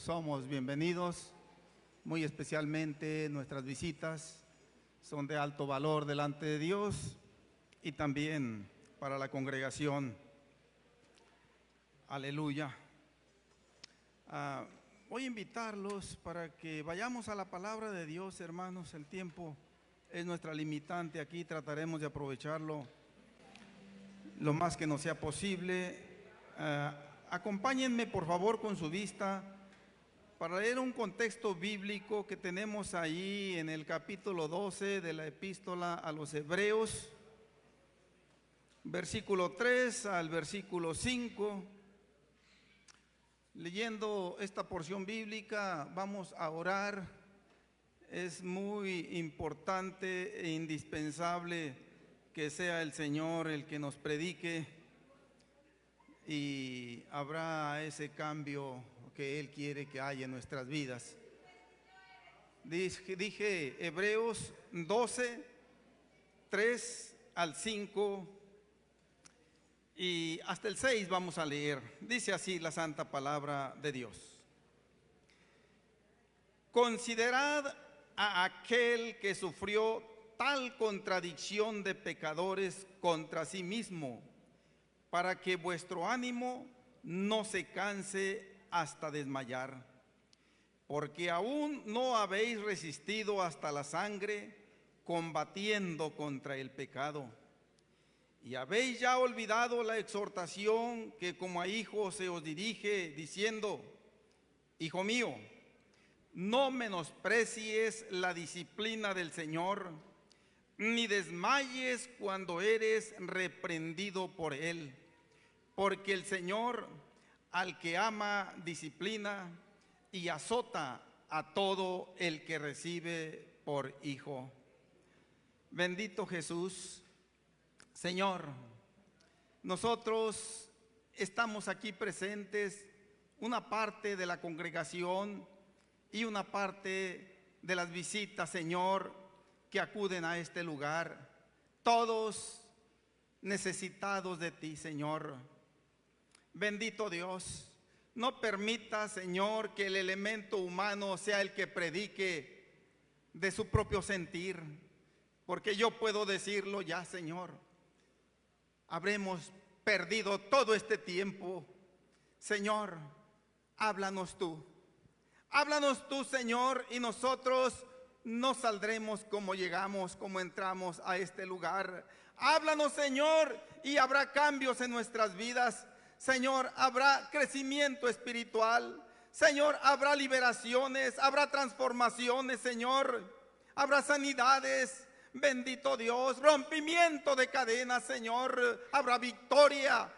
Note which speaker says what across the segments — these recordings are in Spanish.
Speaker 1: somos bienvenidos, muy especialmente nuestras visitas son de alto valor delante de Dios y también para la congregación. Aleluya. Voy a invitarlos para que vayamos a la palabra de Dios, hermanos. El tiempo es nuestra limitante aquí, trataremos de aprovecharlo lo más que nos sea posible. Acompáñenme por favor con su vista para leer un contexto bíblico que tenemos ahí en el capítulo 12 de la epístola a los Hebreos, versículo 3 al versículo 5. Leyendo esta porción bíblica vamos a orar. Es muy importante e indispensable que sea el Señor el que nos predique y habrá ese cambio que Él quiere que haya en nuestras vidas. Dije Hebreos 12, 3 al 5 y hasta el 6 vamos a leer. Dice así la santa palabra de Dios. Considerad a aquel que sufrió tal contradicción de pecadores contra sí mismo, para que vuestro ánimo no se canse hasta desmayar, porque aún no habéis resistido hasta la sangre, combatiendo contra el pecado. Y habéis ya olvidado la exhortación que como a hijos se os dirige, diciendo: Hijo mío, no menosprecies la disciplina del Señor, ni desmayes cuando eres reprendido por Él, porque el Señor al que ama disciplina y azota a todo el que recibe por hijo. Bendito Jesús. Señor, nosotros estamos aquí presentes, una parte de la congregación y una parte de las visitas, Señor, que acuden a este lugar, todos necesitados de ti, Señor. Bendito Dios, no permita, Señor, que el elemento humano sea el que predique de su propio sentir, porque yo puedo decirlo ya, Señor. Habremos perdido todo este tiempo. Señor, háblanos tú. Háblanos tú, Señor, y nosotros no saldremos como llegamos, como entramos a este lugar. Háblanos, Señor, y habrá cambios en nuestras vidas. Señor, habrá crecimiento espiritual. Señor, habrá liberaciones, habrá transformaciones, Señor. Habrá sanidades. Bendito Dios, rompimiento de cadenas, Señor. Habrá victoria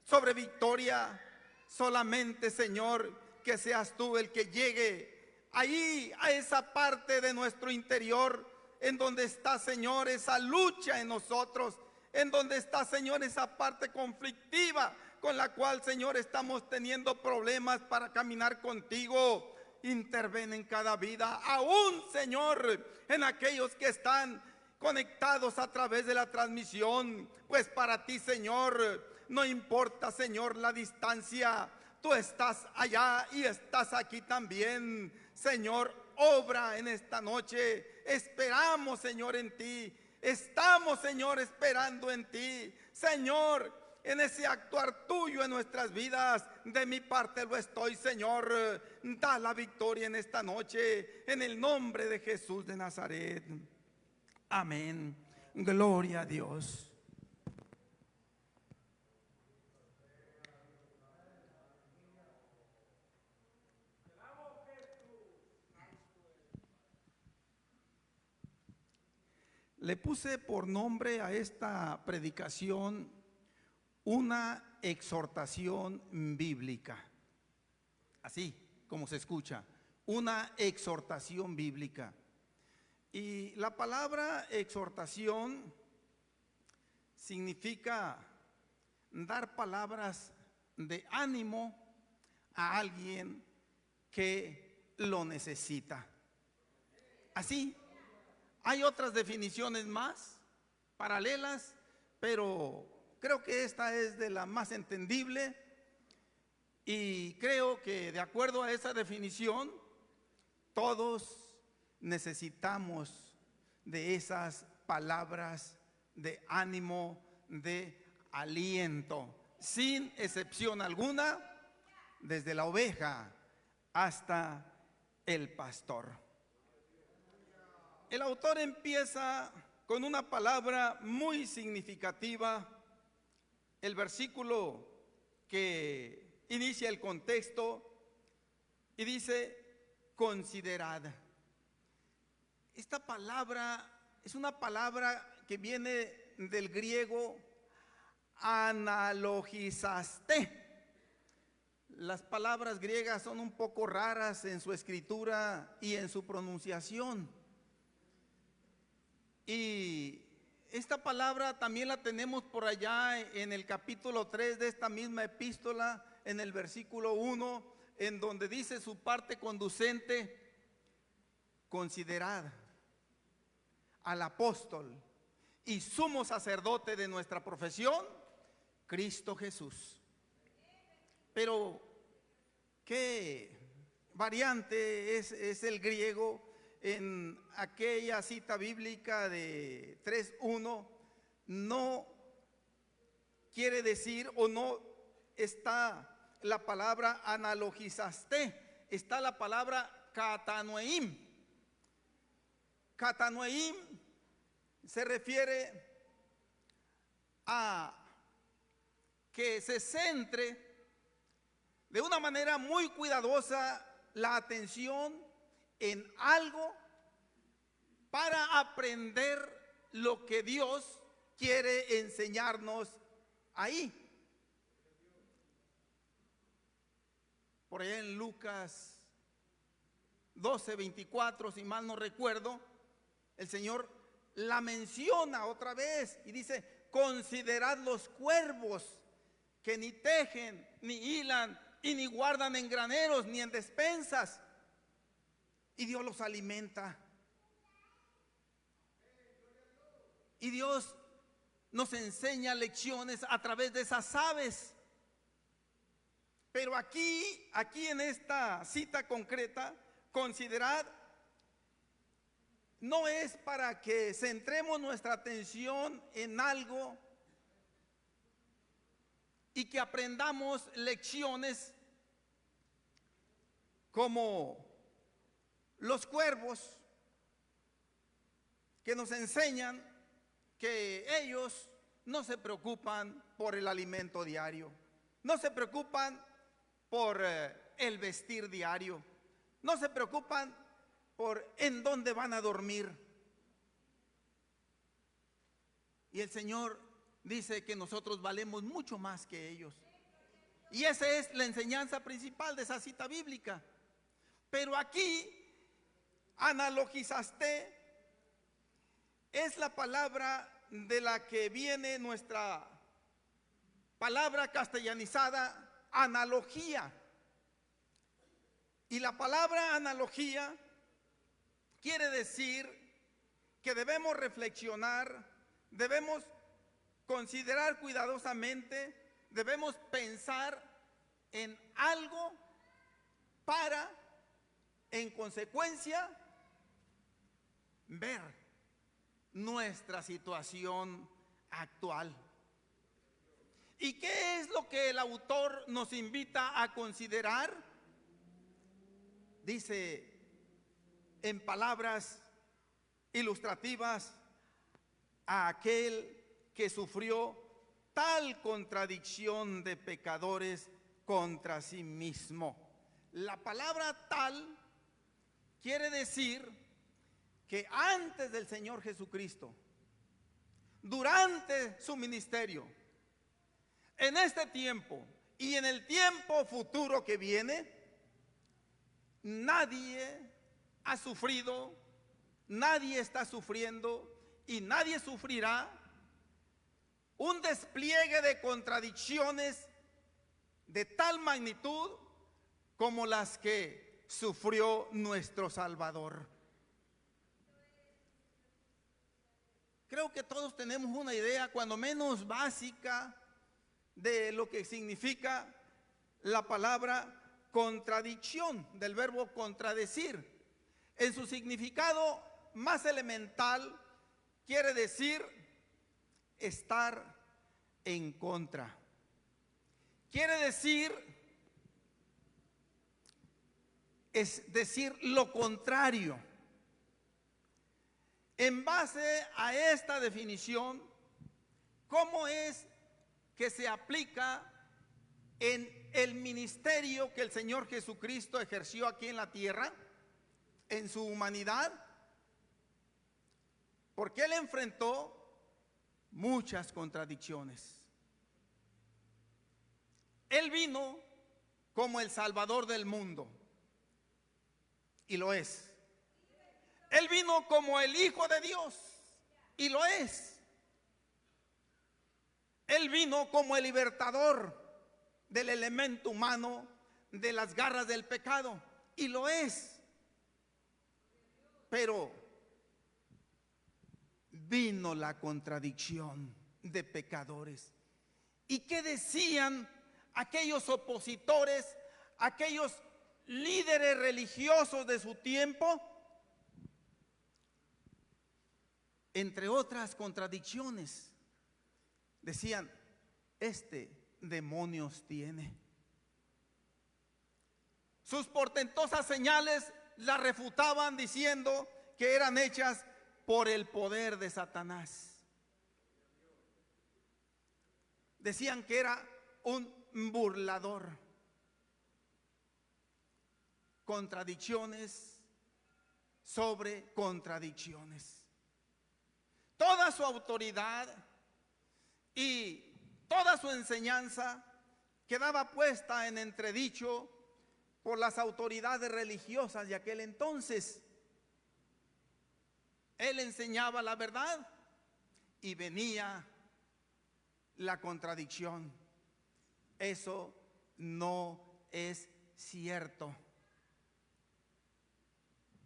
Speaker 1: sobre victoria. Solamente, Señor, que seas tú el que llegue ahí a esa parte de nuestro interior en donde está, Señor, esa lucha en nosotros, en donde está, Señor, esa parte conflictiva con la cual, Señor, estamos teniendo problemas para caminar contigo. Interven en cada vida, aún, Señor, en aquellos que están conectados a través de la transmisión, pues para ti, Señor, no importa, Señor, la distancia. Tú estás allá y estás aquí también. Señor, obra en esta noche. Esperamos, Señor, en ti. Estamos, Señor, esperando en ti. Señor, en ese actuar tuyo en nuestras vidas. De mi parte lo estoy, Señor. Da la victoria en esta noche, en el nombre de Jesús de Nazaret. Amén. Gloria a Dios. Le puse por nombre a esta predicación una exhortación bíblica. Así como se escucha, una exhortación bíblica. Y la palabra exhortación significa dar palabras de ánimo a alguien que lo necesita. Así. Hay otras definiciones más, paralelas, pero creo que esta es de la más entendible. Y creo que de acuerdo a esa definición, todos necesitamos de esas palabras de ánimo, de aliento, sin excepción alguna, desde la oveja hasta el pastor. El autor empieza con una palabra muy significativa. El versículo que inicia el contexto y dice: considerad. Esta palabra es una palabra que viene del griego analogizaste. Las palabras griegas son un poco raras en su escritura y en su pronunciación. Y esta palabra también la tenemos por allá en el capítulo 3 de esta misma epístola, en el versículo 1, en donde dice su parte conducente: considerad al apóstol y sumo sacerdote de nuestra profesión, Cristo Jesús. Pero qué variante es el griego en aquella cita bíblica de 3:1. No quiere decir, o no está la palabra analogizaste, está la palabra katanoeim. Katanoeim se refiere a que se centre de una manera muy cuidadosa la atención en algo para aprender lo que Dios quiere enseñarnos ahí. Por allá en Lucas 12:24, si mal no recuerdo, el Señor la menciona otra vez y dice: considerad los cuervos, que ni tejen, ni hilan, y ni guardan en graneros, ni en despensas, y Dios los alimenta. Y Dios nos enseña lecciones a través de esas aves. Pero aquí en esta cita concreta, considerad, no es para que centremos nuestra atención en algo y que aprendamos lecciones como los cuervos, que nos enseñan que ellos no se preocupan por el alimento diario, no se preocupan por el vestir diario, no se preocupan por en dónde van a dormir. Y el Señor dice que nosotros valemos mucho más que ellos. Y esa es la enseñanza principal de esa cita bíblica. Pero aquí, analogizaste es la palabra de la que viene nuestra palabra castellanizada, analogía. Y la palabra analogía quiere decir que debemos reflexionar, debemos considerar cuidadosamente, debemos pensar en algo para, en consecuencia, ver nuestra situación actual. ¿Y qué es lo que el autor nos invita a considerar? Dice en palabras ilustrativas: a aquel que sufrió tal contradicción de pecadores contra sí mismo. La palabra tal quiere decir que antes del Señor Jesucristo, durante su ministerio, en este tiempo y en el tiempo futuro que viene, nadie ha sufrido, nadie está sufriendo y nadie sufrirá un despliegue de contradicciones de tal magnitud como las que sufrió nuestro Salvador. Creo que todos tenemos una idea, cuando menos básica, de lo que significa la palabra contradicción, del verbo contradecir. En su significado más elemental quiere decir estar en contra. Quiere decir, es decir, lo contrario. En base a esta definición, ¿cómo es que se aplica en el ministerio que el Señor Jesucristo ejerció aquí en la tierra, en su humanidad? Porque Él enfrentó muchas contradicciones. Él vino como el Salvador del mundo, y lo es. Él vino como el Hijo de Dios, y lo es. Él vino como el libertador del elemento humano de las garras del pecado, y lo es. Pero vino la contradicción de pecadores. ¿Y qué decían aquellos opositores, aquellos líderes religiosos de su tiempo? Entre otras contradicciones, decían, este demonios tiene. Sus portentosas señales las refutaban diciendo que eran hechas por el poder de Satanás. Decían que era un burlador. Contradicciones sobre contradicciones. Toda su autoridad y toda su enseñanza quedaba puesta en entredicho por las autoridades religiosas de aquel entonces. Él enseñaba la verdad y venía la contradicción. Eso no es cierto.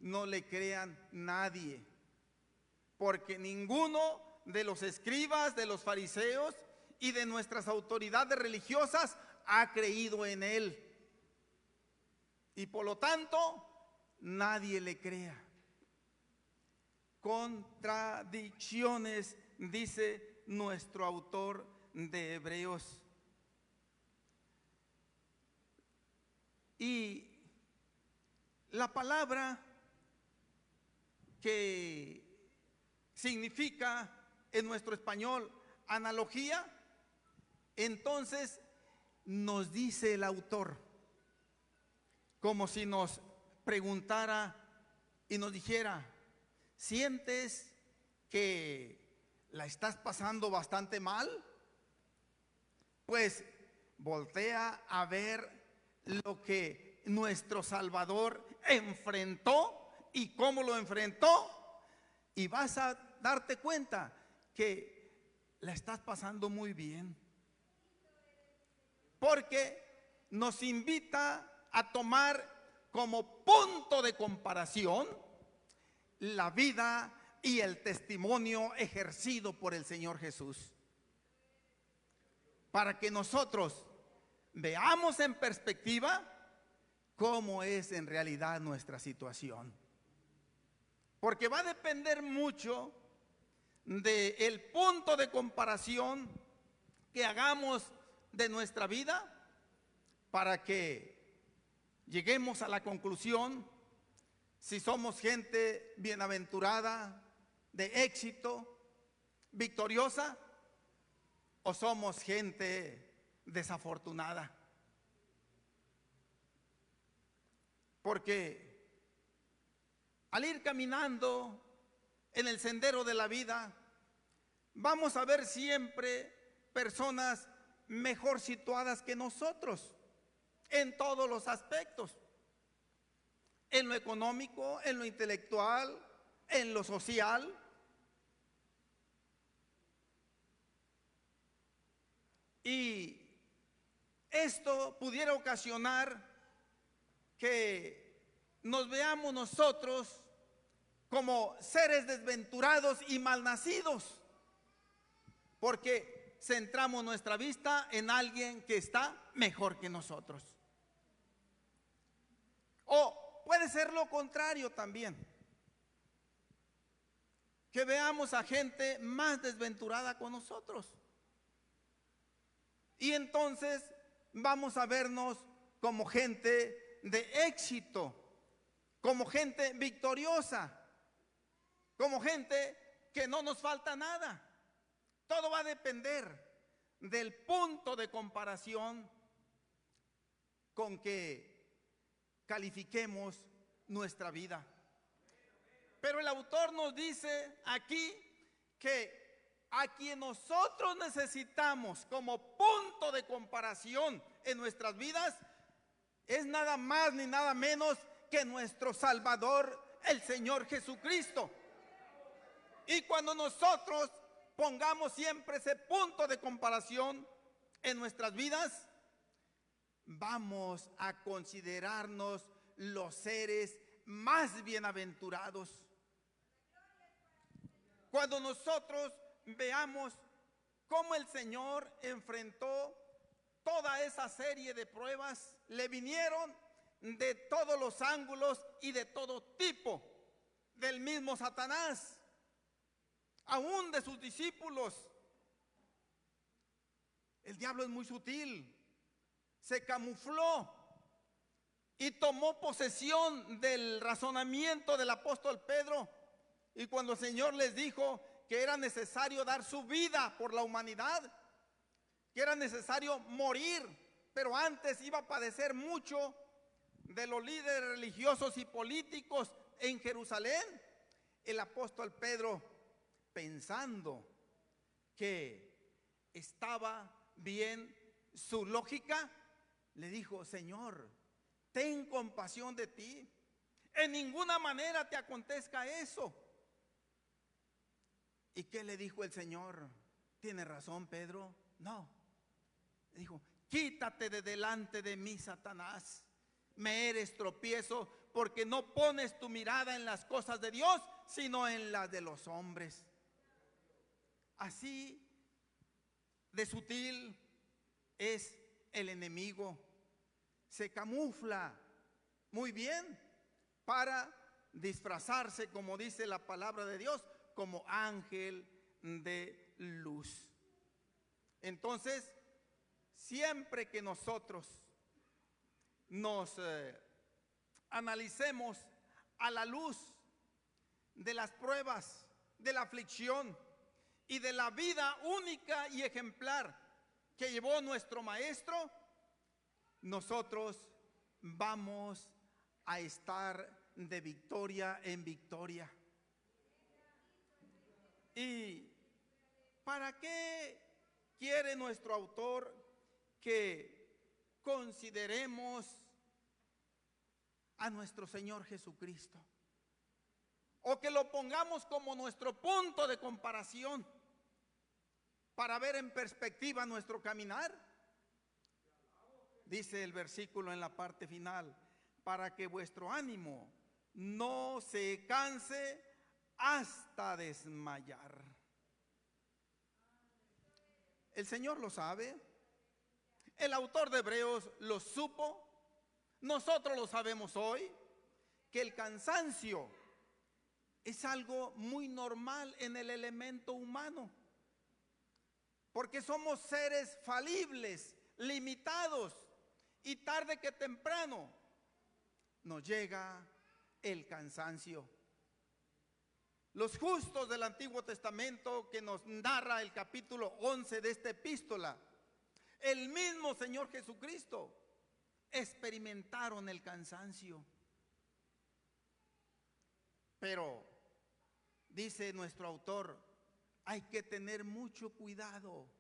Speaker 1: No le crean nadie, porque ninguno de los escribas, de los fariseos y de nuestras autoridades religiosas ha creído en él. Y por lo tanto, nadie le crea. Contradicciones, dice nuestro autor de Hebreos. Y la palabra que significa en nuestro español analogía, entonces nos dice el autor, como si nos preguntara y nos dijera, ¿sientes que la estás pasando bastante mal? Pues voltea a ver lo que nuestro Salvador enfrentó y cómo lo enfrentó, y vas a darte cuenta que la estás pasando muy bien, porque nos invita a tomar como punto de comparación la vida y el testimonio ejercido por el Señor Jesús, para que nosotros veamos en perspectiva cómo es en realidad nuestra situación. Porque va a depender mucho del punto de comparación que hagamos de nuestra vida para que lleguemos a la conclusión si somos gente bienaventurada, de éxito, victoriosa, o somos gente desafortunada. Porque al ir caminando en el sendero de la vida, vamos a ver siempre personas mejor situadas que nosotros en todos los aspectos, en lo económico, en lo intelectual, en lo social. Y esto pudiera ocasionar que nos veamos nosotros como seres desventurados y malnacidos, porque centramos nuestra vista en alguien que está mejor que nosotros. O puede ser lo contrario también, que veamos a gente más desventurada con nosotros. Y entonces vamos a vernos como gente de éxito, como gente victoriosa, como gente que no nos falta nada. Todo va a depender del punto de comparación con que califiquemos nuestra vida. Pero el autor nos dice aquí que a quien nosotros necesitamos como punto de comparación en nuestras vidas es nada más ni nada menos que nuestro Salvador, el Señor Jesucristo. Y cuando nosotros pongamos siempre ese punto de comparación en nuestras vidas, vamos a considerarnos los seres más bienaventurados. Cuando nosotros veamos cómo el Señor enfrentó toda esa serie de pruebas, le vinieron de todos los ángulos y de todo tipo, del mismo Satanás, aún de sus discípulos. El diablo es muy sutil, se camufló y tomó posesión del razonamiento del apóstol Pedro. Y cuando el Señor les dijo que era necesario dar su vida por la humanidad, que era necesario morir, pero antes iba a padecer mucho de los líderes religiosos y políticos en Jerusalén, el apóstol Pedro, pensando que estaba bien su lógica, le dijo: Señor, ten compasión de ti, en ninguna manera te acontezca eso. ¿Y qué le dijo el Señor? ¿Tiene razón, Pedro? No. Le dijo: quítate de delante de mí, Satanás, me eres tropiezo, porque no pones tu mirada en las cosas de Dios, sino en las de los hombres. Así de sutil es el enemigo. Se camufla muy bien para disfrazarse, como dice la palabra de Dios, como ángel de luz. Entonces, siempre que nosotros nos analicemos a la luz de las pruebas, de la aflicción y de la vida única y ejemplar que llevó nuestro Maestro, nosotros vamos a estar de victoria en victoria. ¿Y para qué quiere nuestro autor que consideremos a nuestro Señor Jesucristo? O que lo pongamos como nuestro punto de comparación para ver en perspectiva nuestro caminar. Dice el versículo en la parte final: para que vuestro ánimo no se canse hasta desmayar. El Señor lo sabe, el autor de Hebreos lo supo, nosotros lo sabemos hoy, que el cansancio es algo muy normal en el elemento humano, porque somos seres falibles, limitados, y tarde que temprano nos llega el cansancio. Los justos del Antiguo Testamento, que nos narra el capítulo 11 de esta epístola, el mismo Señor Jesucristo, experimentaron el cansancio. Pero, dice nuestro autor, hay que tener mucho cuidado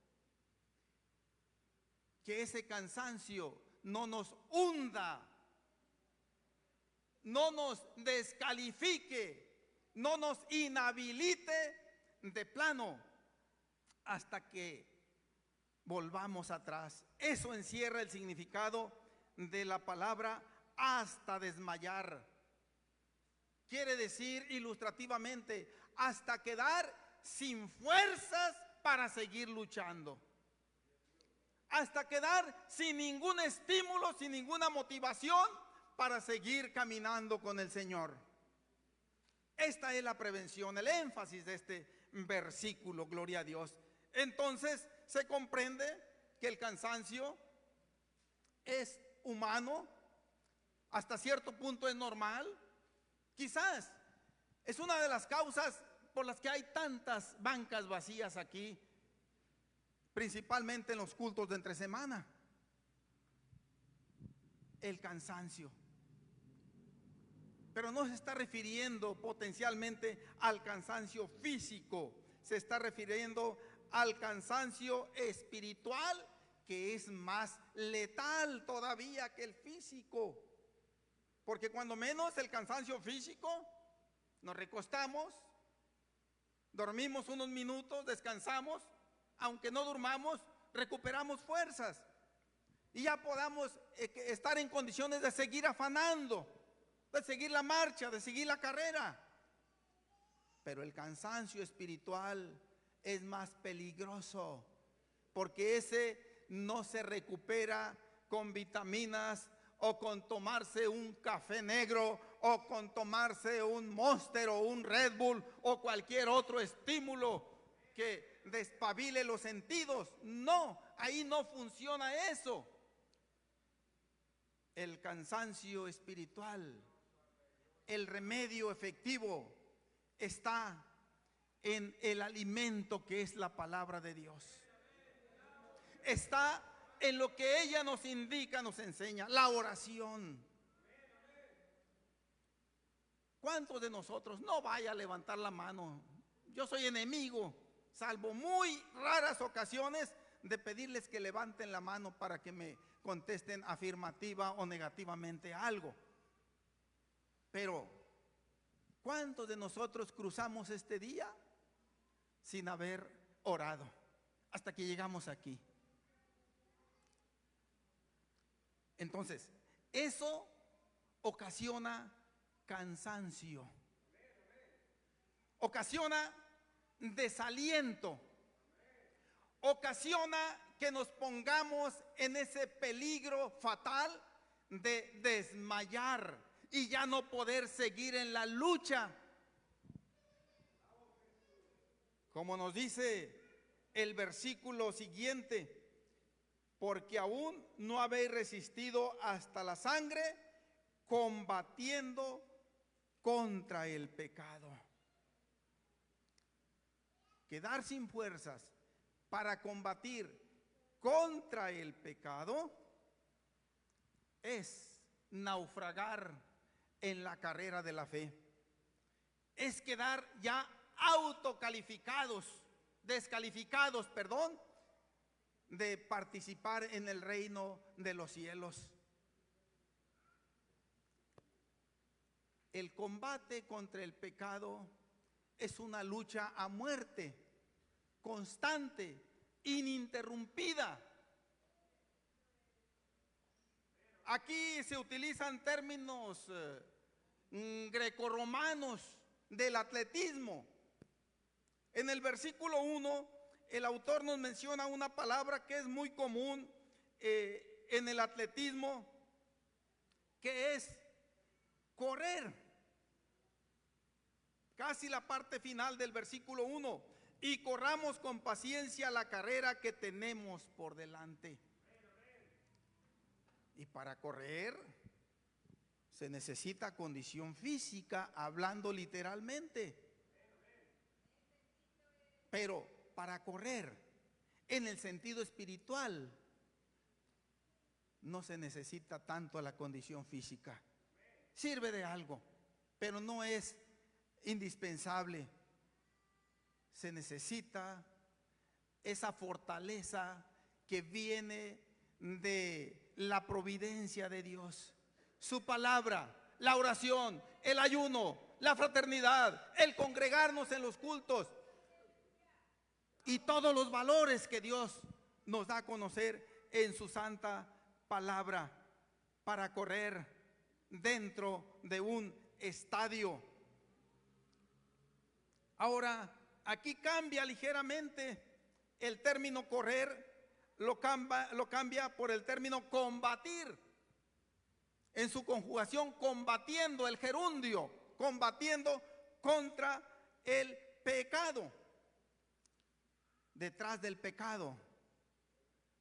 Speaker 1: que ese cansancio no nos hunda, no nos descalifique, no nos inhabilite de plano hasta que volvamos atrás. Eso encierra el significado de la palabra hasta desmayar. Quiere decir ilustrativamente hasta quedar sin fuerzas para seguir luchando. hasta quedar sin ningún estímulo, sin ninguna motivación para seguir caminando con el Señor. Esta es la prevención, el énfasis de este versículo, gloria a Dios. Entonces se comprende que el cansancio es humano, hasta cierto punto es normal. Quizás es una de las causas por las que hay tantas bancas vacías aquí, principalmente en los cultos de entre semana. El cansancio. Pero no se está refiriendo potencialmente al cansancio físico, se está refiriendo al cansancio espiritual, que es más letal todavía que el físico. Porque cuando menos el cansancio físico, nos recostamos, dormimos unos minutos, descansamos, aunque no durmamos, recuperamos fuerzas y ya podamos estar en condiciones de seguir afanando, de seguir la marcha, de seguir la carrera. Pero el cansancio espiritual es más peligroso, porque ese no se recupera con vitaminas o con tomarse un café negro o con tomarse un Monster o un Red Bull o cualquier otro estímulo que despabile los sentidos. No, ahí no funciona eso. El cansancio espiritual, el remedio efectivo está en el alimento que es la palabra de Dios. Está en lo que ella nos indica, nos enseña, la oración. ¿Cuántos de nosotros, no vaya a levantar la mano, yo soy enemigo, salvo muy raras ocasiones, de pedirles que levanten la mano para que me contesten afirmativa o negativamente algo? Pero ¿cuántos de nosotros cruzamos este día sin haber orado hasta que llegamos aquí? Entonces, eso ocasiona cansancio, ocasiona desaliento, ocasiona que nos pongamos en ese peligro fatal de desmayar y ya no poder seguir en la lucha. Como nos dice el versículo siguiente: porque aún no habéis resistido hasta la sangre, combatiendo contra el pecado. Quedar sin fuerzas para combatir contra el pecado es naufragar en la carrera de la fe. Es quedar ya descalificados, de participar en el reino de los cielos. El combate contra el pecado es una lucha a muerte, constante, ininterrumpida. Aquí se utilizan términos grecorromanos del atletismo. En el versículo 1, el autor nos menciona una palabra que es muy común en el atletismo, que es correr. Casi la parte final del versículo 1: y corramos con paciencia la carrera que tenemos por delante. Y para correr se necesita condición física, hablando literalmente. Pero para correr en el sentido espiritual no se necesita tanto la condición física. Sirve de algo, pero no es indispensable. Se necesita esa fortaleza que viene de la providencia de Dios, su palabra, la oración, el ayuno, la fraternidad, el congregarnos en los cultos y todos los valores que Dios nos da a conocer en su santa palabra para correr dentro de un estadio. Ahora, aquí cambia ligeramente el término correr lo cambia por el término combatir. En su conjugación, combatiendo, el gerundio, combatiendo contra el pecado. Detrás del pecado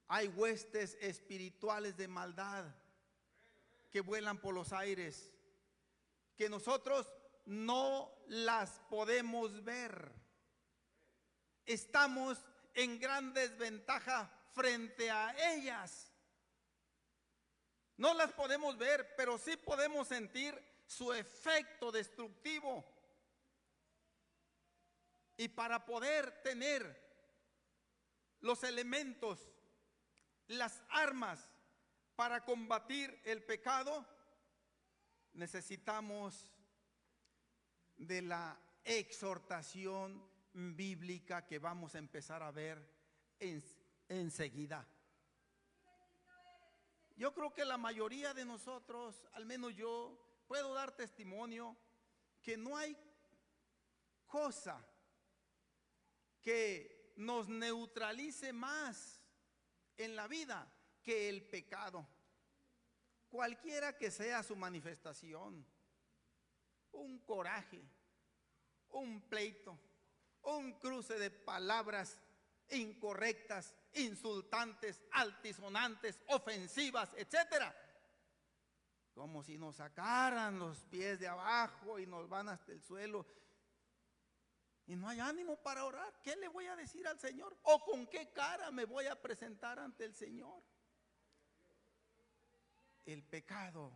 Speaker 1: hay huestes espirituales de maldad que vuelan por los aires, que nosotros no las podemos ver. Estamos en gran desventaja frente a ellas. No las podemos ver, pero sí podemos sentir su efecto destructivo. Y para poder tener los elementos, las armas para combatir el pecado, necesitamos de la exhortación bíblica que vamos a empezar a ver enseguida. Yo creo que la mayoría de nosotros, al menos yo, puedo dar testimonio que no hay cosa que nos neutralice más en la vida que el pecado, cualquiera que sea su manifestación. Un coraje, un pleito, un cruce de palabras incorrectas, insultantes, altisonantes, ofensivas, etcétera, como si nos sacaran los pies de abajo y nos van hasta el suelo y no hay ánimo para orar. ¿Qué le voy a decir al Señor? ¿O con qué cara me voy a presentar ante el Señor? El pecado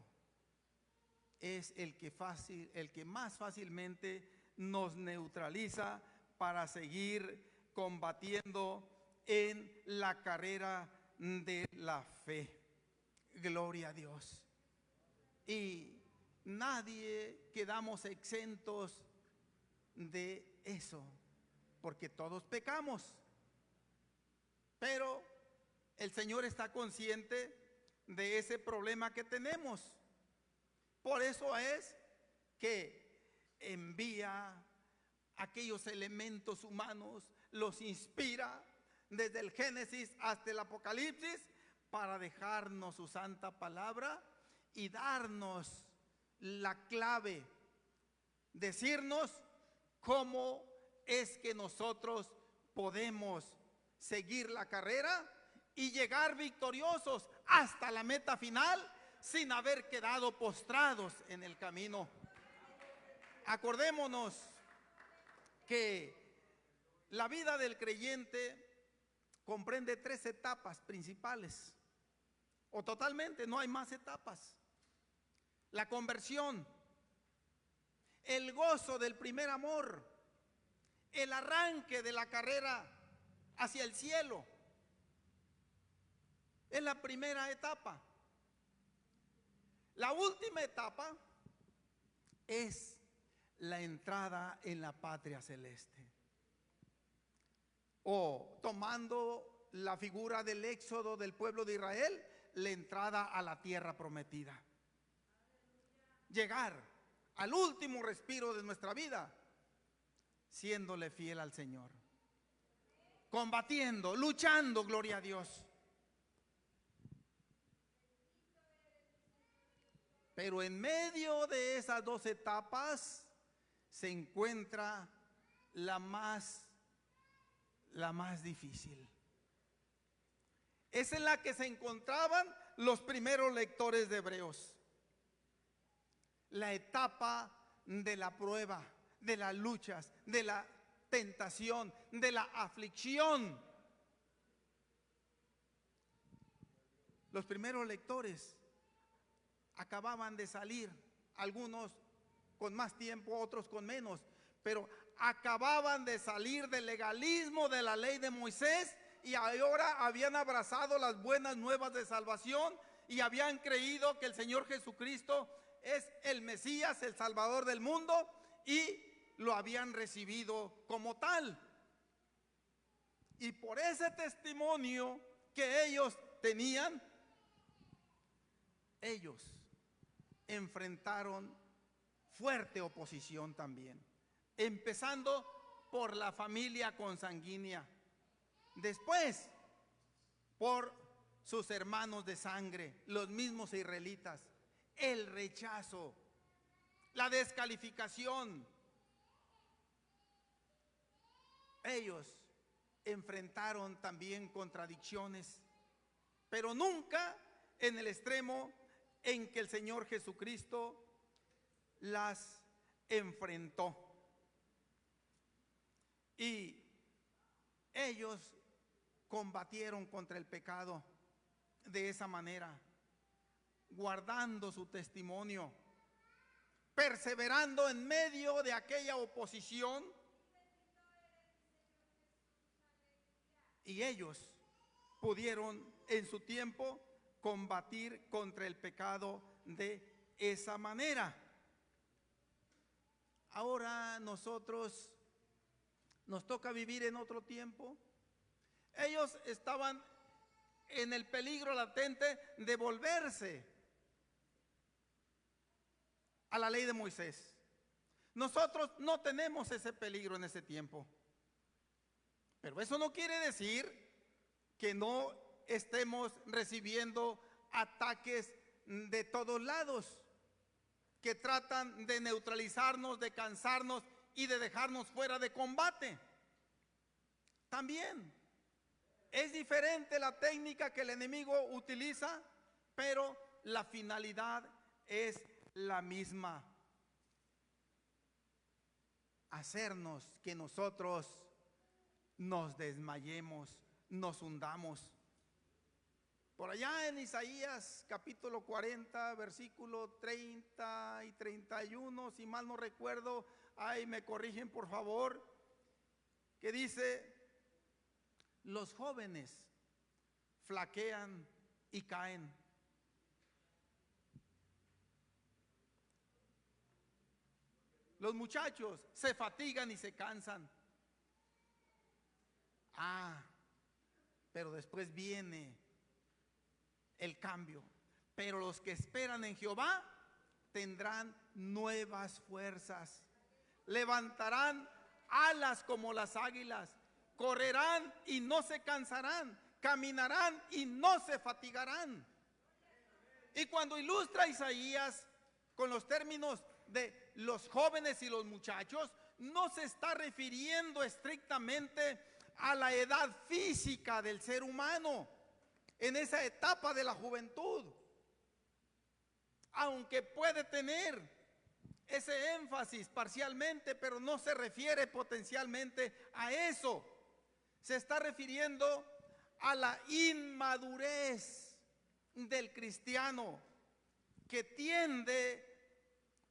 Speaker 1: es el que más fácilmente nos neutraliza para seguir combatiendo en la carrera de la fe. Gloria a Dios. Y nadie quedamos exentos de eso, porque todos pecamos. Pero el Señor está consciente de ese problema que tenemos. Por eso es que envía aquellos elementos humanos, los inspira desde el Génesis hasta el Apocalipsis para dejarnos su santa palabra y darnos la clave, decirnos cómo es que nosotros podemos seguir la carrera y llegar victoriosos hasta la meta final sin haber quedado postrados en el camino. Acordémonos que la vida del creyente comprende 3 etapas principales, o totalmente, no hay más etapas. La conversión, el gozo del primer amor, el arranque de la carrera hacia el cielo, es la primera etapa. La última etapa es la entrada en la patria celeste. O tomando la figura del éxodo del pueblo de Israel, la entrada a la tierra prometida. Llegar al último respiro de nuestra vida siéndole fiel al Señor, combatiendo, luchando, gloria a Dios. Pero en medio de esas 2 etapas se encuentra la más difícil. Es en la que se encontraban los primeros lectores de Hebreos. La etapa de la prueba, de las luchas, de la tentación, de la aflicción. Los primeros lectores acababan de salir, algunos con más tiempo, otros con menos, pero acababan de salir del legalismo de la ley de Moisés y ahora habían abrazado las buenas nuevas de salvación y habían creído que el Señor Jesucristo es el Mesías, el Salvador del mundo, y lo habían recibido como tal. Y por ese testimonio que ellos tenían, ellos enfrentaron fuerte oposición también, empezando por la familia consanguínea, después por sus hermanos de sangre, los mismos israelitas. El rechazo, la descalificación. Ellos enfrentaron también contradicciones, pero nunca en el extremo en que el Señor Jesucristo las enfrentó. Y ellos combatieron contra el pecado de esa manera, guardando su testimonio, perseverando en medio de aquella oposición. Y ellos pudieron en su tiempo combatir contra el pecado de esa manera. Ahora nosotros nos toca vivir en otro tiempo. Ellos estaban en el peligro latente de volverse a la ley de Moisés. Nosotros no tenemos ese peligro en ese tiempo. Pero eso no quiere decir que no estemos recibiendo ataques de todos lados que tratan de neutralizarnos, de cansarnos y de dejarnos fuera de combate. También es diferente la técnica que el enemigo utiliza, pero la finalidad es la misma: hacernos que nosotros nos desmayemos, nos hundamos. Por allá en Isaías capítulo 40, versículo 30 y 31, si mal no recuerdo, ahí me corrigen por favor, que dice: los jóvenes flaquean y caen. Los muchachos se fatigan y se cansan. Pero después viene el cambio. Pero los que esperan en Jehová tendrán nuevas fuerzas. Levantarán alas como las águilas. Correrán y no se cansarán. Caminarán y no se fatigarán. Y cuando ilustra Isaías con los términos de los jóvenes y los muchachos, no se está refiriendo estrictamente a la edad física del ser humano en esa etapa de la juventud, aunque puede tener ese énfasis parcialmente, pero no se refiere potencialmente a eso. Se está refiriendo a la inmadurez del cristiano, que tiende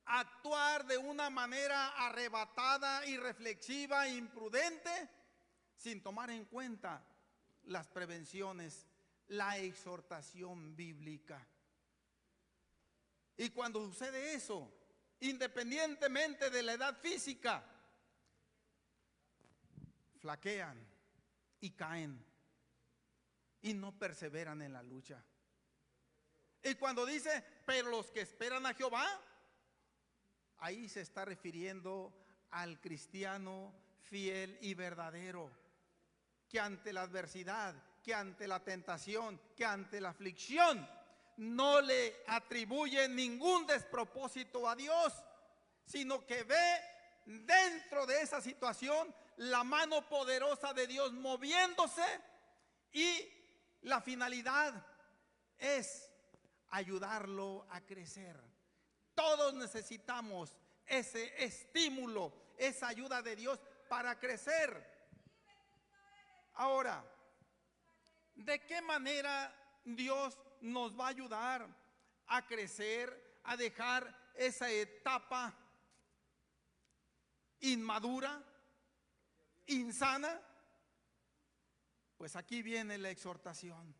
Speaker 1: a actuar de una manera arrebatada, irreflexiva, imprudente, sin tomar en cuenta las prevenciones, la exhortación bíblica. Y cuando sucede eso, independientemente de la edad física, flaquean y caen y no perseveran en la lucha. Y cuando dice, pero los que esperan a Jehová, ahí se está refiriendo al cristiano fiel y verdadero, que ante la adversidad, que ante la tentación, que ante la aflicción, no le atribuye ningún despropósito a Dios, sino que ve dentro de esa situación la mano poderosa de Dios moviéndose, y la finalidad es ayudarlo a crecer. Todos necesitamos ese estímulo, esa ayuda de Dios para crecer. Ahora, ¿de qué manera Dios nos va a ayudar a crecer, a dejar esa etapa inmadura, insana? Pues aquí viene la exhortación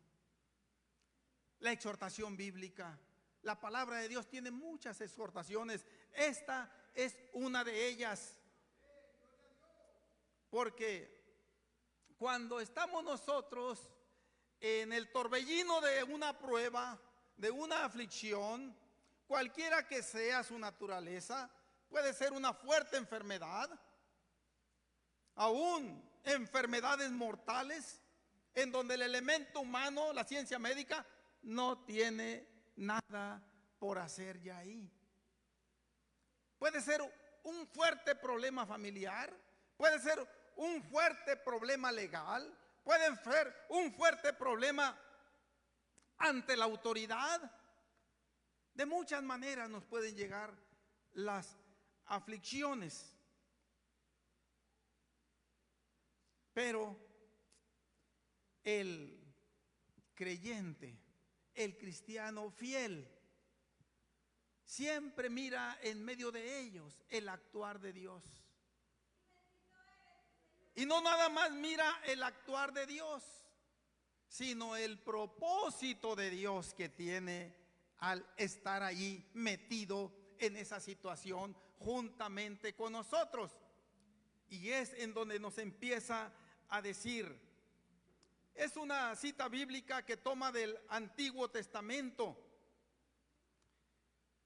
Speaker 1: bíblica. La palabra de Dios tiene muchas exhortaciones. Esta es una de ellas. Porque cuando estamos nosotros en el torbellino de una prueba, de una aflicción, cualquiera que sea su naturaleza, puede ser una fuerte enfermedad, aún enfermedades mortales, en donde el elemento humano, la ciencia médica, no tiene nada por hacer ya ahí. Puede ser un fuerte problema familiar, puede ser un fuerte problema legal, puede ser un fuerte problema ante la autoridad. De muchas maneras nos pueden llegar las aflicciones. Pero el creyente, el cristiano fiel, siempre mira en medio de ellos el actuar de Dios. Y no nada más mira el actuar de Dios, sino el propósito de Dios que tiene al estar allí metido en esa situación juntamente con nosotros. Y es en donde nos empieza a decir, es una cita bíblica que toma del Antiguo Testamento,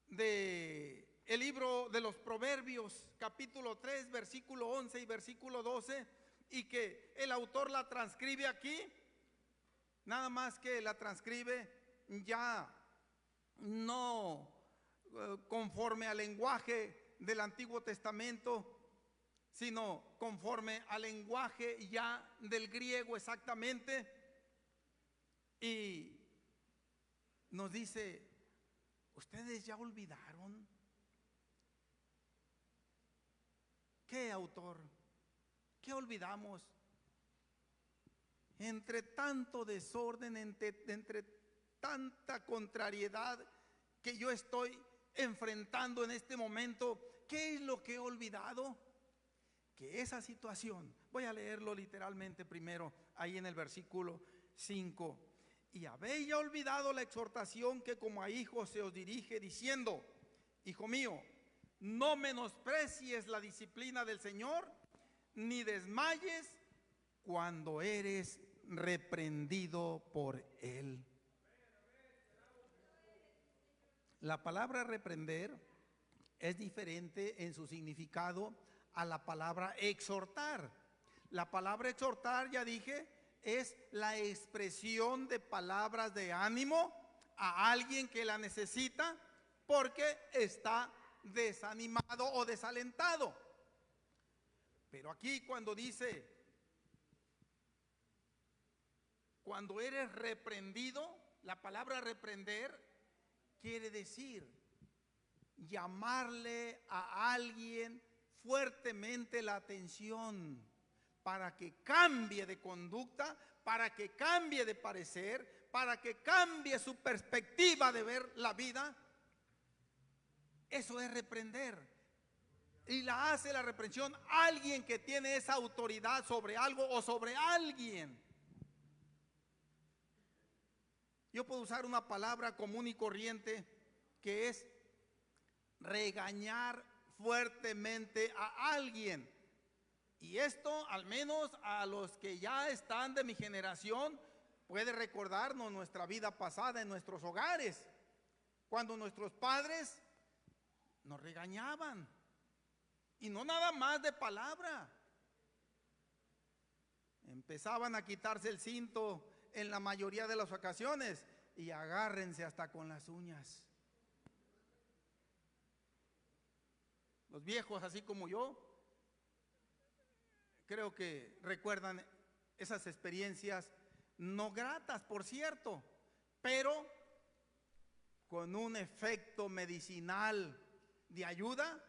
Speaker 1: del libro de los Proverbios, capítulo 3, versículo 11 y versículo 12, y que el autor la transcribe aquí, nada más que la transcribe ya no conforme al lenguaje del Antiguo Testamento, sino conforme al lenguaje ya del griego exactamente, y nos dice, ¿ustedes ya olvidaron? ¿Qué, autor? ¿Qué olvidamos? Entre tanto desorden, entre tanta contrariedad que yo estoy enfrentando en este momento, ¿qué es lo que he olvidado? Que esa situación, voy a leerlo literalmente primero, ahí en el versículo 5. Y habéis ya olvidado la exhortación que como a hijos se os dirige, diciendo, hijo mío, no menosprecies la disciplina del Señor, ni desmayes cuando eres reprendido por Él. La palabra reprender es diferente en su significado a la palabra exhortar. La palabra exhortar, ya dije, es la expresión de palabras de ánimo a alguien que la necesita porque está desanimado o desalentado. Pero aquí cuando dice, cuando eres reprendido, la palabra reprender quiere decir llamarle a alguien fuertemente la atención para que cambie de conducta, para que cambie de parecer, para que cambie su perspectiva de ver la vida. Eso es reprender. Y la hace la reprensión alguien que tiene esa autoridad sobre algo o sobre alguien. Yo puedo usar una palabra común y corriente que es regañar fuertemente a alguien. Y esto, al menos a los que ya están de mi generación, puede recordarnos nuestra vida pasada en nuestros hogares, cuando nuestros padres nos regañaban, y no nada más de palabra. Empezaban a quitarse el cinto en la mayoría de las ocasiones y agárrense hasta con las uñas. Los viejos, así como yo, creo que recuerdan esas experiencias no gratas, por cierto, pero con un efecto medicinal de ayuda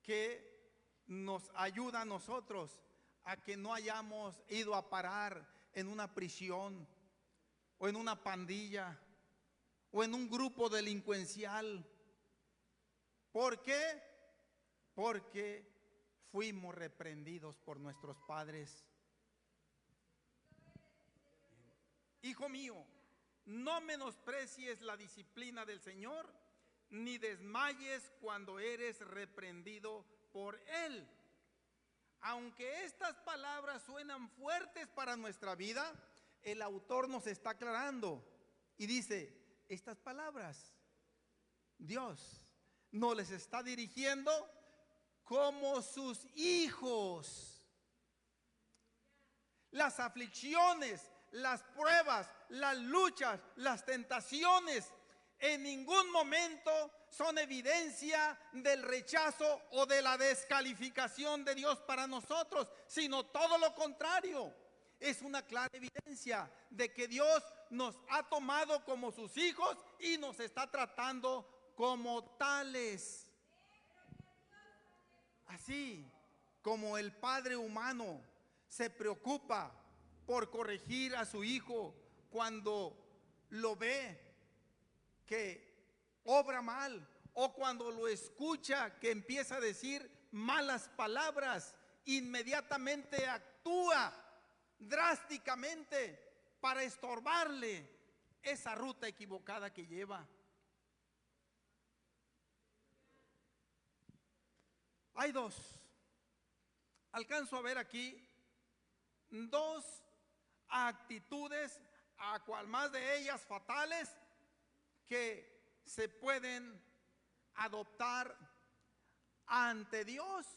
Speaker 1: que nos ayuda a nosotros a que no hayamos ido a parar en una prisión o en una pandilla o en un grupo delincuencial. ¿Por qué? Porque fuimos reprendidos por nuestros padres. Hijo mío, no menosprecies la disciplina del Señor, ni desmayes cuando eres reprendido por Él. Aunque estas palabras suenan fuertes para nuestra vida, el autor nos está aclarando y dice, estas palabras Dios no les está dirigiendo como sus hijos. Las aflicciones, las pruebas, las luchas, las tentaciones, en ningún momento son evidencia del rechazo o de la descalificación de Dios para nosotros, sino todo lo contrario. Es una clara evidencia de que Dios nos ha tomado como sus hijos y nos está tratando como tales. Así como el padre humano se preocupa por corregir a su hijo cuando lo ve que obra mal, o cuando lo escucha que empieza a decir malas palabras, inmediatamente actúa drásticamente para estorbarle esa ruta equivocada que lleva. Hay alcanzo a ver aquí dos actitudes, a cual más de ellas fatales, que se pueden adoptar ante Dios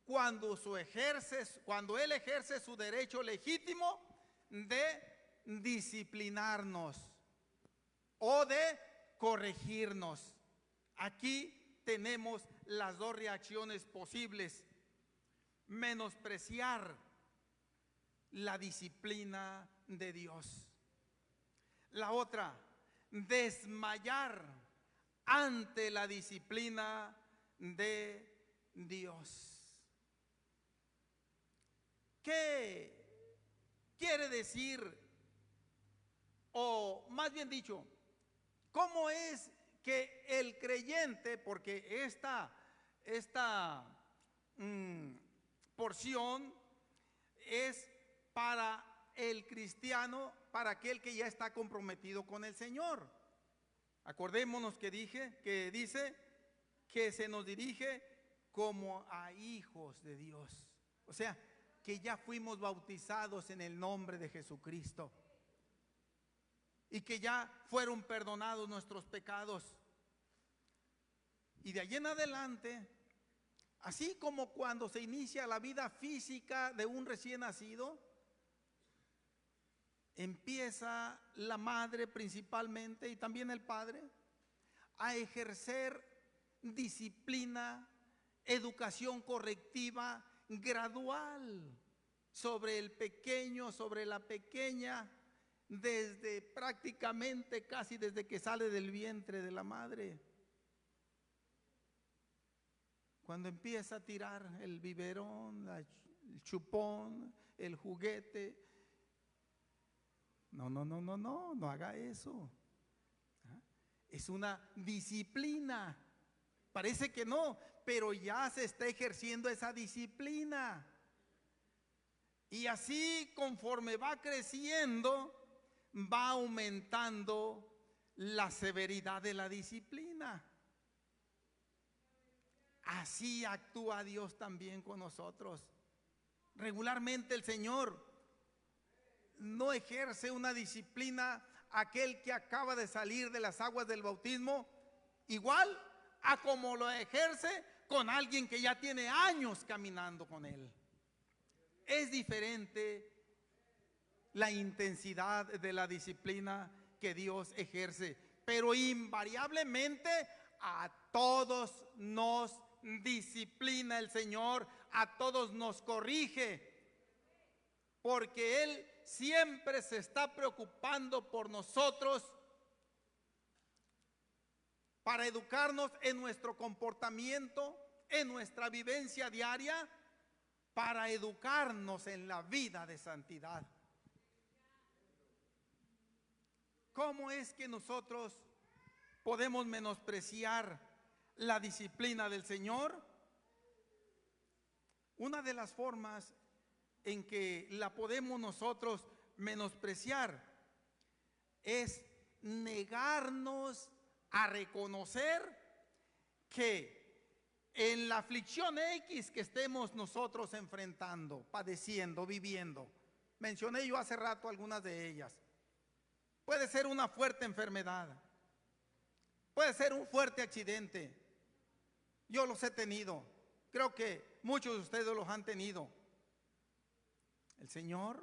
Speaker 1: cuando Él ejerce su derecho legítimo de disciplinarnos o de corregirnos. Aquí tenemos las dos reacciones posibles: menospreciar la disciplina de Dios. La otra, desmayar ante la disciplina de Dios. ¿Qué quiere decir? O más bien dicho, ¿cómo es que el creyente, porque esta porción es para el cristiano, para aquel que ya está comprometido con el Señor? Acordémonos que dice que se nos dirige como a hijos de Dios. O sea, que ya fuimos bautizados en el nombre de Jesucristo y que ya fueron perdonados nuestros pecados. Y de allí en adelante, así como cuando se inicia la vida física de un recién nacido, empieza la madre principalmente y también el padre a ejercer disciplina, educación correctiva gradual sobre el pequeño, sobre la pequeña, desde prácticamente casi desde que sale del vientre de la madre. Cuando empieza a tirar el biberón, el chupón, el juguete. No haga eso. Es una disciplina. Parece que no, pero ya se está ejerciendo esa disciplina. Y así, conforme va creciendo, va aumentando la severidad de la disciplina. Así actúa Dios también con nosotros. Regularmente el Señor no ejerce una disciplina aquel que acaba de salir de las aguas del bautismo, igual a como lo ejerce con alguien que ya tiene años caminando con Él. Es diferente la intensidad de la disciplina que Dios ejerce, pero invariablemente a todos nos disciplina el Señor, a todos nos corrige, porque Él siempre se está preocupando por nosotros para educarnos en nuestro comportamiento, en nuestra vivencia diaria, para educarnos en la vida de santidad. ¿Cómo es que nosotros podemos menospreciar la disciplina del Señor? Una de las formas en que la podemos nosotros menospreciar es negarnos a reconocer que en la aflicción X que estemos nosotros enfrentando, padeciendo, viviendo, mencioné yo hace rato algunas de ellas. Puede ser una fuerte enfermedad, puede ser un fuerte accidente. Yo los he tenido, creo que muchos de ustedes los han tenido. El Señor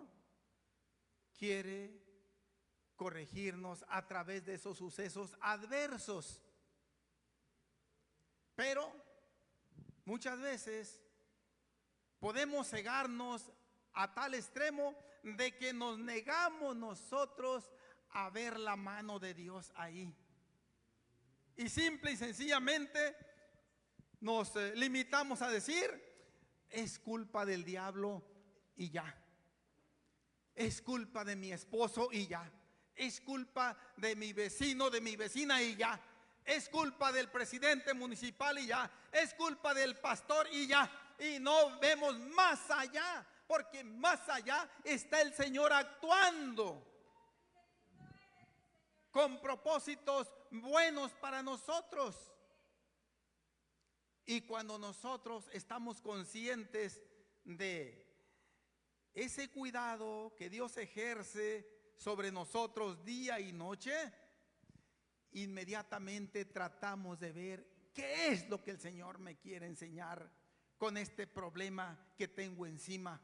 Speaker 1: quiere corregirnos a través de esos sucesos adversos. Pero muchas veces podemos cegarnos a tal extremo de que nos negamos nosotros a ver la mano de Dios ahí. Y simple y sencillamente nos limitamos a decir, es culpa del diablo y ya. Es culpa de mi esposo y ya. Es culpa de mi vecino, de mi vecina y ya. Es culpa del presidente municipal y ya. Es culpa del pastor y ya. Y no vemos más allá, porque más allá está el Señor actuando con propósitos buenos para nosotros. Y cuando nosotros estamos conscientes de ese cuidado que Dios ejerce sobre nosotros día y noche, inmediatamente tratamos de ver qué es lo que el Señor me quiere enseñar con este problema que tengo encima.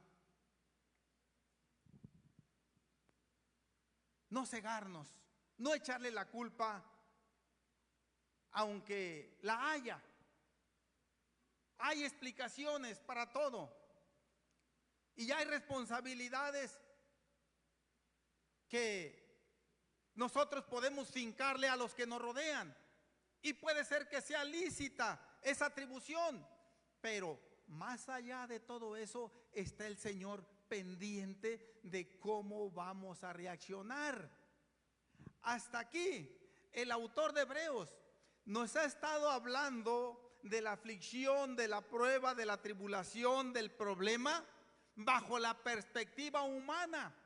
Speaker 1: No cegarnos, no echarle la culpa, aunque la haya. Hay explicaciones para todo y hay responsabilidades que nosotros podemos fincarle a los que nos rodean, y puede ser que sea lícita esa atribución, pero más allá de todo eso está el Señor pendiente de cómo vamos a reaccionar. Hasta aquí el autor de Hebreos nos ha estado hablando de la aflicción, de la prueba, de la tribulación, del problema bajo la perspectiva humana.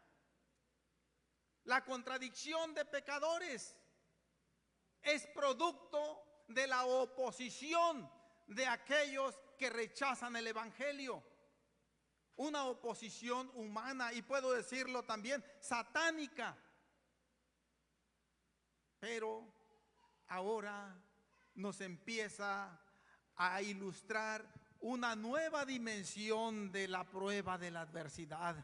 Speaker 1: La contradicción de pecadores es producto de la oposición de aquellos que rechazan el evangelio. Una oposición humana, y puedo decirlo también, satánica. Pero ahora nos empieza a ilustrar una nueva dimensión de la prueba de la adversidad,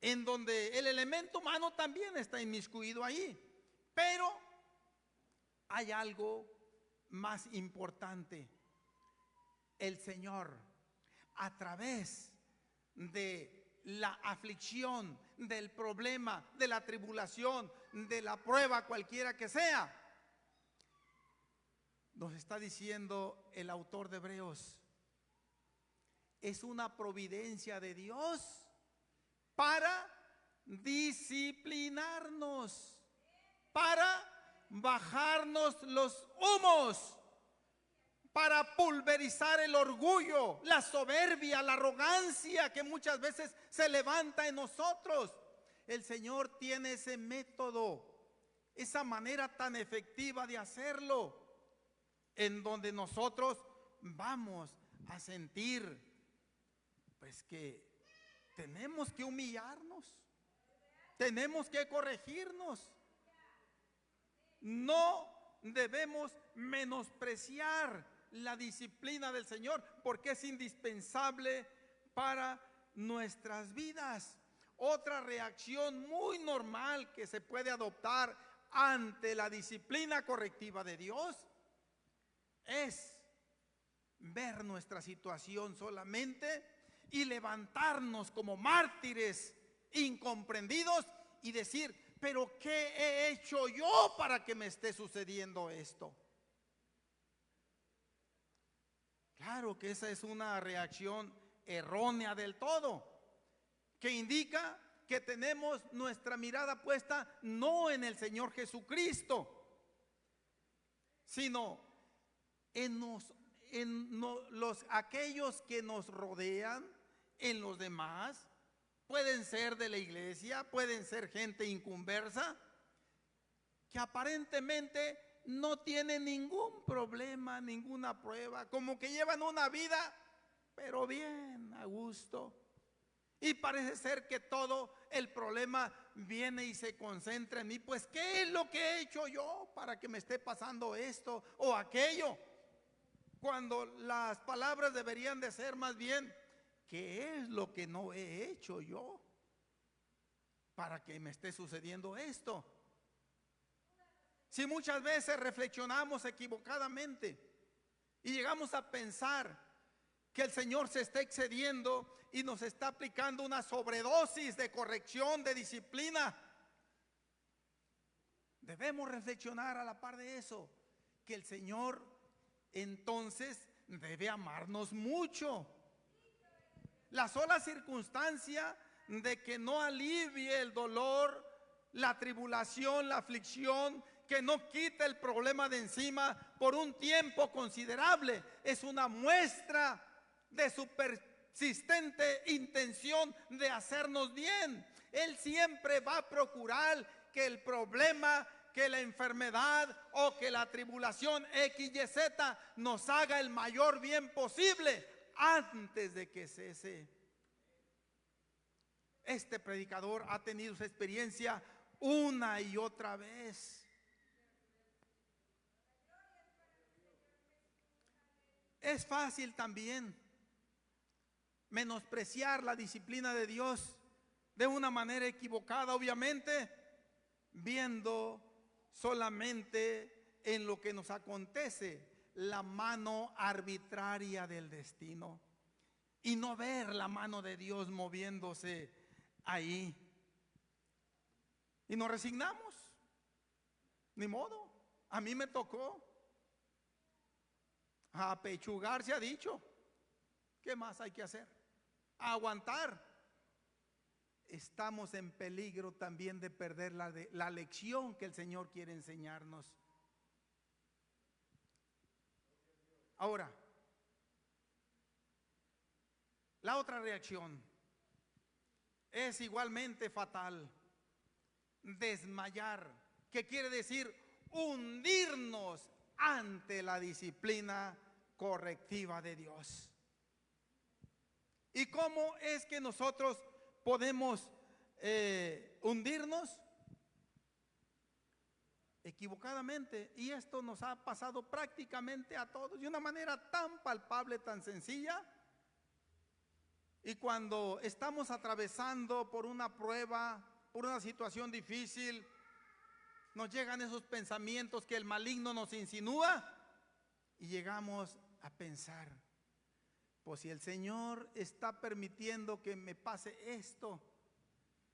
Speaker 1: en donde el elemento humano también está inmiscuido ahí. Pero hay algo más importante. El Señor, a través de la aflicción, del problema, de la tribulación, de la prueba cualquiera que sea, nos está diciendo el autor de Hebreos, es una providencia de Dios para disciplinarnos, para bajarnos los humos, para pulverizar el orgullo, la soberbia, la arrogancia que muchas veces se levanta en nosotros. El Señor tiene ese método, esa manera tan efectiva de hacerlo, en donde nosotros vamos a sentir pues que tenemos que humillarnos, tenemos que corregirnos. No debemos menospreciar la disciplina del Señor, porque es indispensable para nuestras vidas. Otra reacción muy normal que se puede adoptar ante la disciplina correctiva de Dios es ver nuestra situación solamente y levantarnos como mártires incomprendidos y decir, pero ¿qué he hecho yo para que me esté sucediendo esto? Claro que esa es una reacción errónea del todo, que indica que tenemos nuestra mirada puesta no en el Señor Jesucristo, sino aquellos que nos rodean, en los demás. Pueden ser de la iglesia, pueden ser gente inconversa, que aparentemente no tienen ningún problema, ninguna prueba, como que llevan una vida, pero bien, a gusto. Y parece ser que todo el problema viene y se concentra en mí. Pues, ¿qué es lo que he hecho yo para que me esté pasando esto o aquello? Cuando las palabras deberían de ser más bien, ¿qué es lo que no he hecho yo para que me esté sucediendo esto? Si muchas veces reflexionamos equivocadamente y llegamos a pensar que el Señor se está excediendo y nos está aplicando una sobredosis de corrección, de disciplina, debemos reflexionar a la par de eso, que el Señor entonces debe amarnos mucho. La sola circunstancia de que no alivie el dolor, la tribulación, la aflicción, que no quite el problema de encima por un tiempo considerable, es una muestra de su persistente intención de hacernos bien. Él siempre va a procurar que el problema, que la enfermedad o que la tribulación X, Y, Z nos haga el mayor bien posible antes de que cese. Este predicador ha tenido esa experiencia una y otra vez. Es fácil también menospreciar la disciplina de Dios de una manera equivocada, obviamente, viendo solamente en lo que nos acontece la mano arbitraria del destino y no ver la mano de Dios moviéndose ahí. Y nos resignamos. Ni modo, a mí me tocó. A apechugar se ha dicho. ¿Qué más hay que hacer? A aguantar. Estamos en peligro también de perder la lección que el Señor quiere enseñarnos. Ahora, la otra reacción es igualmente fatal. Desmayar, que quiere decir hundirnos ante la disciplina correctiva de Dios. ¿Y cómo es que nosotros podemos hundirnos? Equivocadamente. Y esto nos ha pasado prácticamente a todos de una manera tan palpable, tan sencilla. Y cuando estamos atravesando por una prueba, por una situación difícil, nos llegan esos pensamientos que el maligno nos insinúa y llegamos a pensar, pues si el Señor está permitiendo que me pase esto,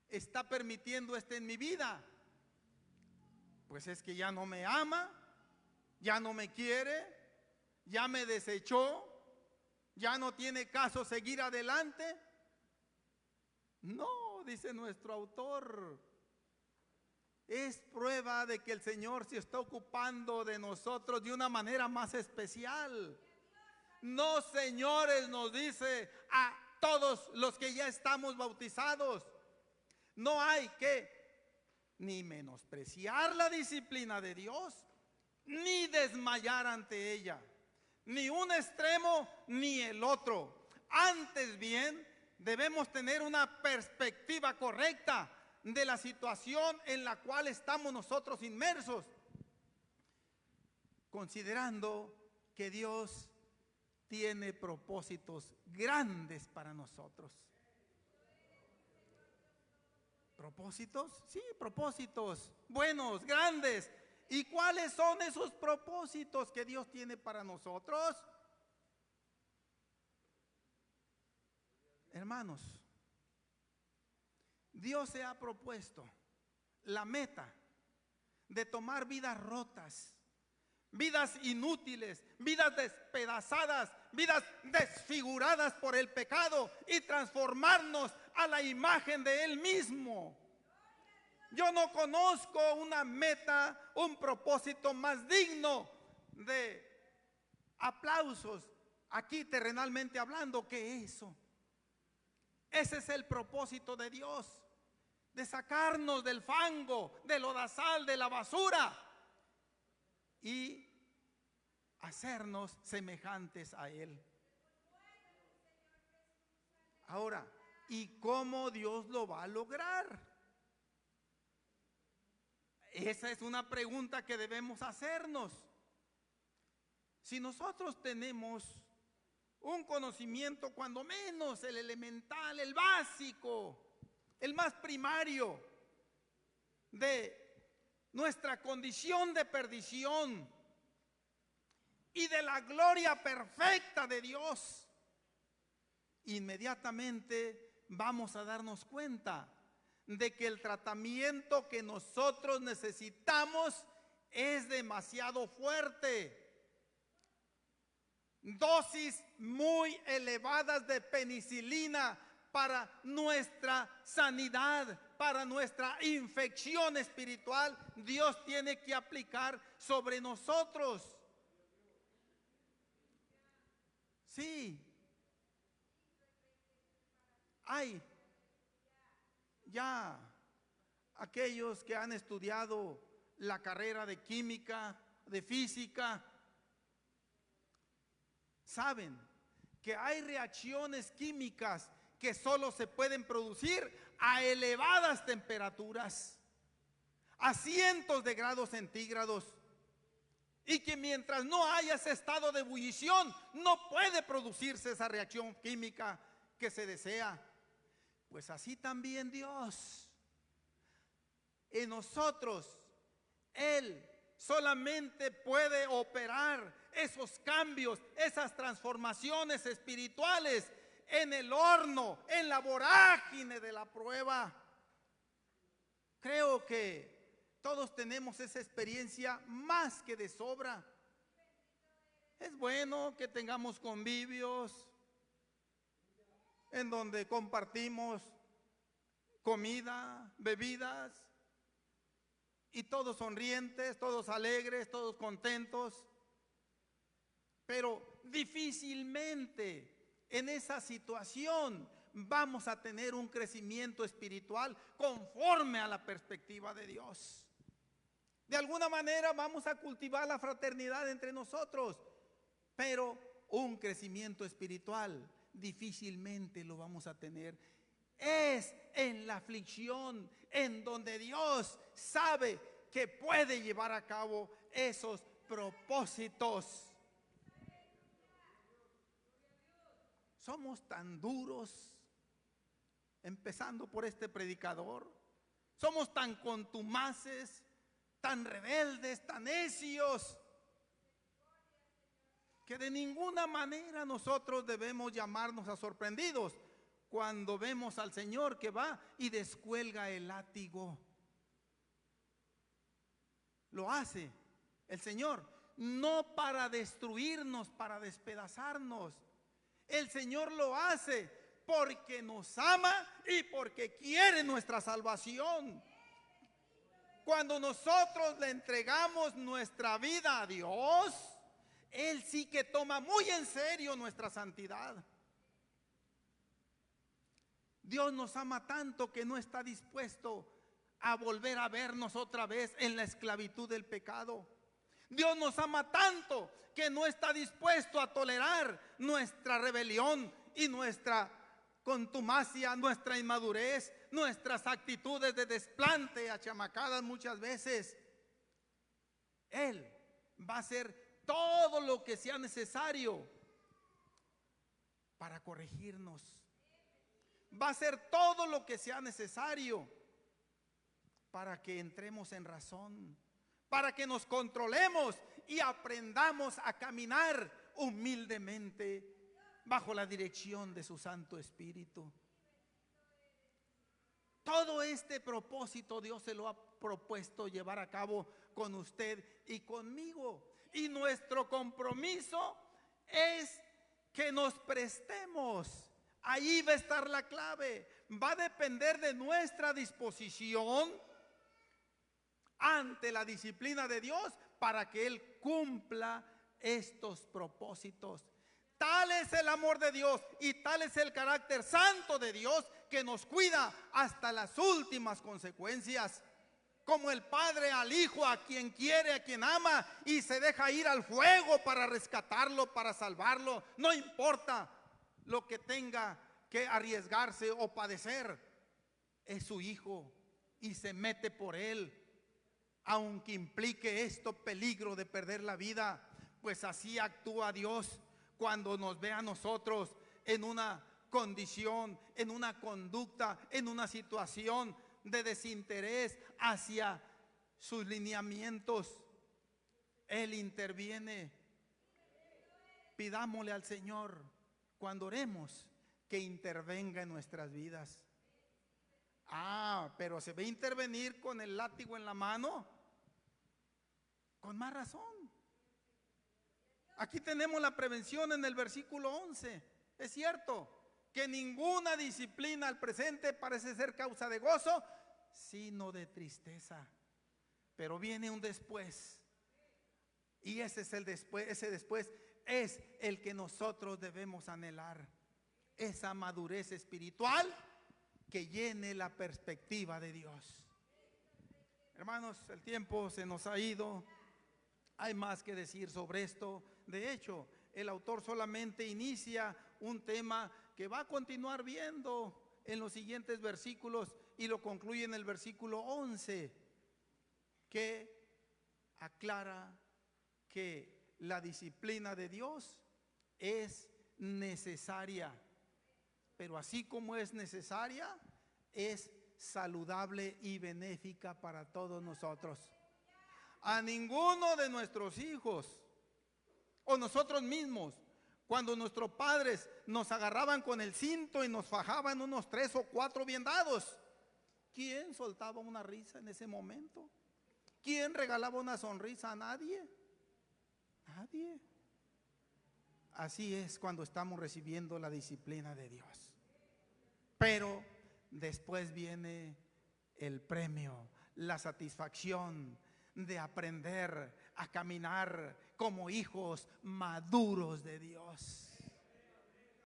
Speaker 1: está permitiendo esto en mi vida, pues es que ya no me ama, ya no me quiere, ya me desechó, ya no tiene caso seguir adelante. No, dice nuestro autor, es prueba de que el Señor se está ocupando de nosotros de una manera más especial. No, señores, nos dice a todos los que ya estamos bautizados, no hay que ni menospreciar la disciplina de Dios, ni desmayar ante ella, ni un extremo ni el otro. Antes bien, debemos tener una perspectiva correcta de la situación en la cual estamos nosotros inmersos, considerando que Dios tiene propósitos grandes para nosotros. ¿Propósitos? Sí, propósitos buenos, grandes. ¿Y cuáles son esos propósitos que Dios tiene para nosotros? Hermanos, Dios se ha propuesto la meta de tomar vidas rotas, vidas inútiles, vidas despedazadas, vidas desfiguradas por el pecado y transformarnos a la imagen de Él mismo. Yo no conozco una meta, un propósito más digno de aplausos aquí terrenalmente hablando que eso. Ese es el propósito de Dios, de sacarnos del fango, del lodazal, de la basura y hacernos semejantes a Él. Ahora, ¿y cómo Dios lo va a lograr? Esa es una pregunta que debemos hacernos. Si nosotros tenemos un conocimiento, cuando menos el elemental, el básico, el más primario de nuestra condición de perdición y de la gloria perfecta de Dios, inmediatamente vamos a darnos cuenta de que el tratamiento que nosotros necesitamos es demasiado fuerte. Dosis muy elevadas de penicilina para nuestra sanidad, para nuestra infección espiritual, Dios tiene que aplicar sobre nosotros. Sí, hay ya aquellos que han estudiado la carrera de química, de física, saben que hay reacciones químicas que solo se pueden producir a elevadas temperaturas, a cientos de grados centígrados, y que mientras no haya ese estado de ebullición, no puede producirse esa reacción química que se desea. Pues así también Dios, en nosotros, Él solamente puede operar esos cambios, esas transformaciones espirituales en el horno, en la vorágine de la prueba. Creo que todos tenemos esa experiencia más que de sobra. Es bueno que tengamos convivios en donde compartimos comida, bebidas, y todos sonrientes, todos alegres, todos contentos. Pero difícilmente en esa situación vamos a tener un crecimiento espiritual conforme a la perspectiva de Dios. De alguna manera vamos a cultivar la fraternidad entre nosotros, pero un crecimiento espiritual difícilmente lo vamos a tener. Es en la aflicción en donde Dios sabe que puede llevar a cabo esos propósitos. Somos tan duros, empezando por este predicador. Somos tan contumaces, tan rebeldes, tan necios, que de ninguna manera nosotros debemos llamarnos a sorprendidos cuando vemos al Señor que va y descuelga el látigo. Lo hace el Señor no para destruirnos, para despedazarnos. El Señor lo hace porque nos ama y porque quiere nuestra salvación. Cuando nosotros le entregamos nuestra vida a Dios, Él sí que toma muy en serio nuestra santidad. Dios nos ama tanto que no está dispuesto a volver a vernos otra vez en la esclavitud del pecado. Dios nos ama tanto que no está dispuesto a tolerar nuestra rebelión y nuestra contumacia, nuestra inmadurez, nuestras actitudes de desplante achamacadas muchas veces. Él va a hacer todo lo que sea necesario para corregirnos. Va a hacer todo lo que sea necesario para que entremos en razón, para que nos controlemos y aprendamos a caminar humildemente bajo la dirección de su Santo Espíritu. Todo este propósito Dios se lo ha propuesto llevar a cabo con usted y conmigo. Y nuestro compromiso es que nos prestemos. Ahí va a estar la clave. Va a depender de nuestra disposición ante la disciplina de Dios para que Él cumpla estos propósitos. Tal es el amor de Dios y tal es el carácter santo de Dios que nos cuida hasta las últimas consecuencias. Como el padre al hijo, a quien quiere, a quien ama, y se deja ir al fuego para rescatarlo, para salvarlo. No importa lo que tenga que arriesgarse o padecer, es su hijo y se mete por él, aunque implique esto peligro de perder la vida. Pues así actúa Dios cuando nos ve a nosotros en una condición, en una conducta, en una situación de desinterés hacia sus lineamientos. Él interviene. Pidámosle al Señor, cuando oremos, que intervenga en nuestras vidas. Pero se ve intervenir con el látigo en la mano. Con más razón. Aquí tenemos la prevención en el versículo 11. Es cierto que ninguna disciplina al presente parece ser causa de gozo, sino de tristeza. Pero viene un después. Y ese es el después, ese después es el que nosotros debemos anhelar. Esa madurez espiritual que llene la perspectiva de Dios. Hermanos, el tiempo se nos ha ido. Hay más que decir sobre esto. De hecho, el autor solamente inicia un tema que va a continuar viendo en los siguientes versículos y lo concluye en el versículo 11, que aclara que la disciplina de Dios es necesaria, pero así como es necesaria, es saludable y benéfica para todos nosotros. A ninguno de nuestros hijos o nosotros mismos, cuando nuestros padres nos agarraban con el cinto y nos fajaban unos 3 o 4 bien dados, ¿quién soltaba una risa en ese momento? ¿Quién regalaba una sonrisa a nadie? Nadie. Así es cuando estamos recibiendo la disciplina de Dios. Pero después viene el premio, la satisfacción de aprender a caminar como hijos maduros de Dios.